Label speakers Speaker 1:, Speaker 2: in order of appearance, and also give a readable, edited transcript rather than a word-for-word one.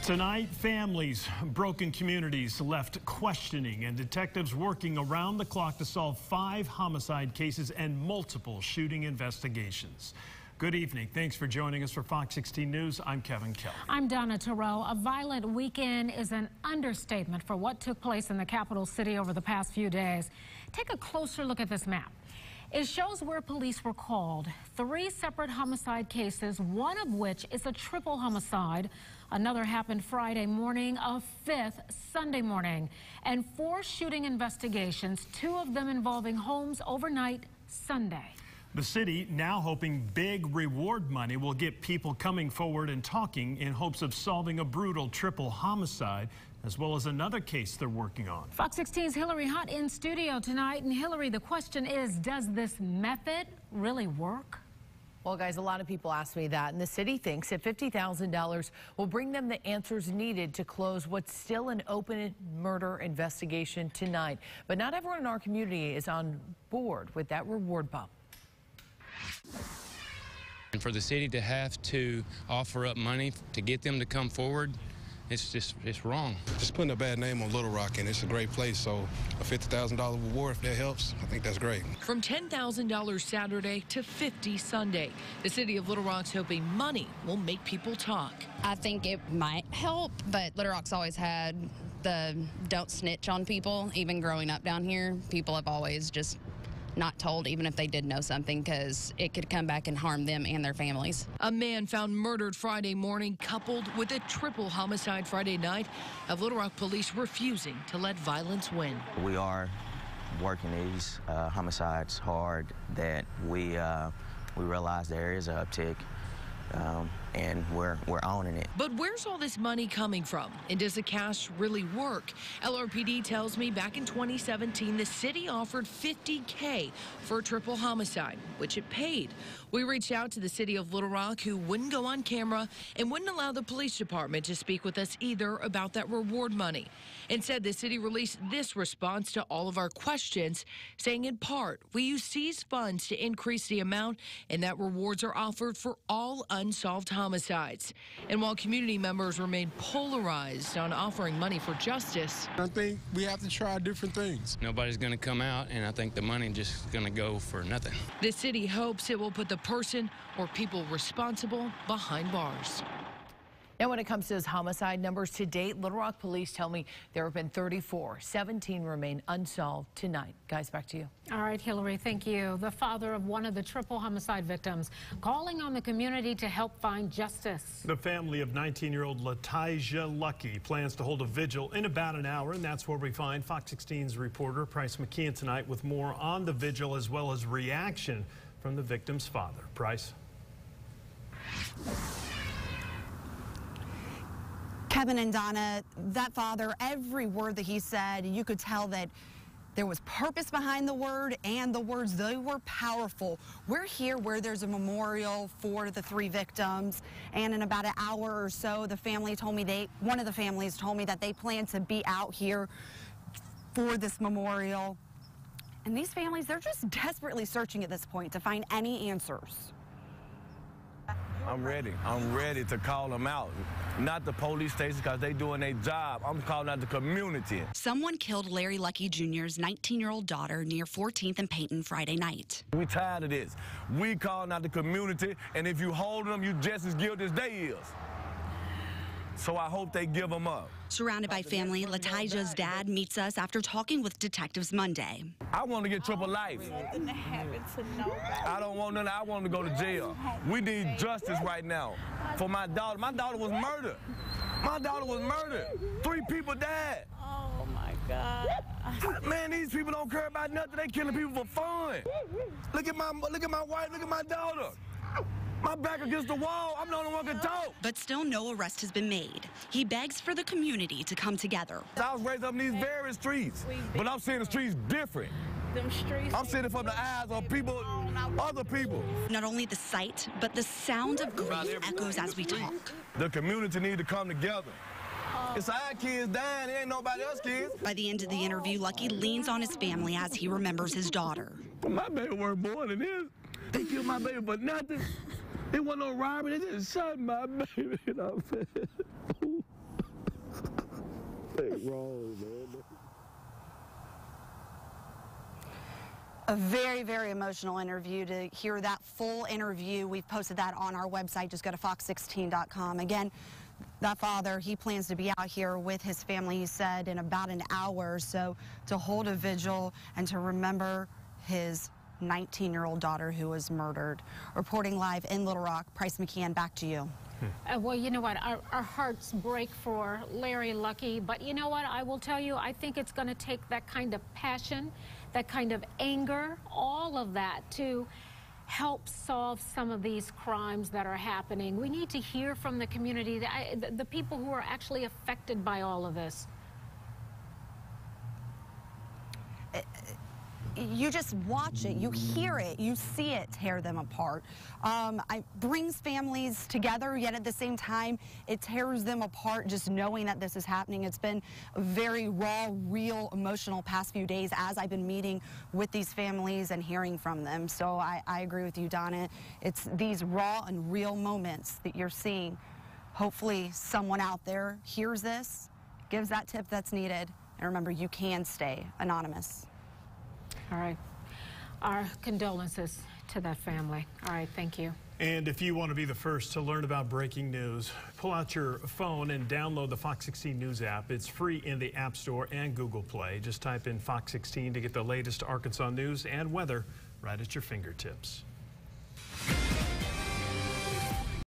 Speaker 1: Tonight, families, broken communities left questioning, and detectives working around the clock to solve 5 homicide cases and multiple shooting investigations. Good evening. Thanks for joining us for Fox 16 News. I'm Kevin Kelly.
Speaker 2: I'm Donna Terrell. A violent weekend is an understatement for what took place in the capital city over the past few days. Take a closer look at this map. It shows where police were called. 3 separate homicide cases, one of which is a triple homicide. Another happened Friday morning, a 5th Sunday morning. And 4 shooting investigations, 2 of them involving homes overnight Sunday.
Speaker 1: The city now hoping big reward money will get people coming forward and talking in hopes of solving a brutal triple homicide, as well as another case they're working on.
Speaker 2: Fox 16's Hillary Hunt in studio tonight. And Hillary, the question is, does this method really work?
Speaker 3: Well, guys, a lot of people ask me that, and the city thinks that $50,000 will bring them the answers needed to close what's still an open murder investigation tonight. But not everyone in our community is on board with that reward bump.
Speaker 4: And for the city to have to offer up money to get them to come forward, it's wrong.
Speaker 5: Just putting a bad name on Little Rock, and it's a great place, so a $50,000 reward, if that helps, I think that's great.
Speaker 3: From $10,000 Saturday to $50,000 Sunday, the city of Little Rock's hoping money will make people talk.
Speaker 6: I think it might help, but Little Rock's always had the don't snitch on people. Even growing up down here, people have always just not told, even if they did know something, because it could come back and harm them and their families.
Speaker 3: A man found murdered Friday morning, coupled with a triple homicide Friday night, of Little Rock police refusing to let violence win.
Speaker 7: We are working these homicides hard, that we realize there is an uptick. And we're owning it.
Speaker 3: But where's all this money coming from? And does the cash really work? LRPD tells me back in 2017, the city offered $50K for a triple homicide, which it paid. We reached out to the city of Little Rock, who wouldn't go on camera and wouldn't allow the police department to speak with us either about that reward money. Instead, the city released this response to all of our questions, saying in part, we use these funds to increase the amount and that rewards are offered for all unsolved homicides. And while community members remain polarized on offering money for justice,
Speaker 5: I think we have to try different things.
Speaker 4: Nobody's going to come out, and I think the money just going to go for nothing.
Speaker 3: the city hopes it will put the person or people responsible behind bars. Now, when it comes to those homicide numbers to date, Little Rock police tell me there have been 34. 17 remain unsolved tonight. Guys, back to you.
Speaker 2: All right, Hillary, thank you. The father of one of the triple homicide victims calling on the community to help find justice.
Speaker 1: The family of 19-year-old Latijah Lucky plans to hold a vigil in about an hour, and that's where we find Fox 16's reporter Price McKeon tonight with more on the vigil as well as reaction from the victim's father. Price.
Speaker 8: Kevin and Donna, that father, every word that he said, you could tell that there was purpose behind the word, and the words, they were powerful. We're here where there's a memorial for the 3 victims, and in about an hour or so, the family told me one of the families told me that they plan to be out here for this memorial. And these families, they're just desperately searching at this point to find any answers.
Speaker 9: I'm ready. I'm ready to call them out. Not the police station, because they doing their job. I'm calling out the community.
Speaker 10: Someone killed Larry Lucky Jr.'s 19-year-old daughter near 14th and Peyton Friday night.
Speaker 9: We tired of this. We calling out the community, and if you hold them, you just as guilty as they is. So I hope they give them up.
Speaker 10: Surrounded by family, Latijah's dad meets us after talking with detectives Monday.
Speaker 9: I want to get triple life. I don't want nothing. I want to go to jail. We need justice right now for my daughter. My daughter was murdered. My daughter was murdered. 3 people died.
Speaker 11: Oh, my God.
Speaker 9: Man, these people don't care about nothing. They killing people for fun. Look at my wife. Look at my daughter. My back against the wall. I'm the only one who can talk.
Speaker 10: But still no arrest has been made. He begs for the community to come together.
Speaker 9: I was raised up in these very streets, but I'm seeing the streets different.
Speaker 11: Them streets.
Speaker 9: I'm seeing it from the eyes of people, other people.
Speaker 10: Not only the sight, but the sound of grief echoes as we talk.
Speaker 9: The community need to come together. It's our kids dying. It ain't nobody else's kids.
Speaker 10: By the end of the interview, Lucky leans on his family as he remembers his daughter.
Speaker 9: My baby worth more than this. They killed my baby for nothing. It wasn't no robbery. They just shot my baby.
Speaker 12: went wrong, man.
Speaker 8: A very, very emotional interview. To hear that full interview, we've posted that on our website. Just go to fox16.com. Again, that father, he plans to be out here with his family, he said, in about an hour or so to hold a vigil and to remember his 19-year-old daughter who was murdered. Reporting live in Little Rock, Price McKeon, back to you.
Speaker 2: Well, you know what? Our hearts break for Larry Lucky, but you know what? I will tell you, I think it's going to take that kind of passion, that kind of anger, all of that to help solve some of these crimes that are happening. We need to hear from the community, the people who are actually affected by all of this.
Speaker 8: You just watch it, you hear it, you see it tear them apart. It brings families together, yet at the same time, it tears them apart just knowing that this is happening. It's been a very raw, real, emotional past few days as I've been meeting with these families and hearing from them. So I agree with you, Donna. It's these raw and real moments that you're seeing. Hopefully someone out there hears this, gives that tip that's needed, and remember, you can stay anonymous.
Speaker 2: All right. Our condolences to that family. All right, thank you.
Speaker 1: And if you want to be the first to learn about breaking news, pull out your phone and download the Fox 16 News app. It's free in the App Store and Google Play. Just type in Fox 16 to get the latest Arkansas news and weather right at your fingertips.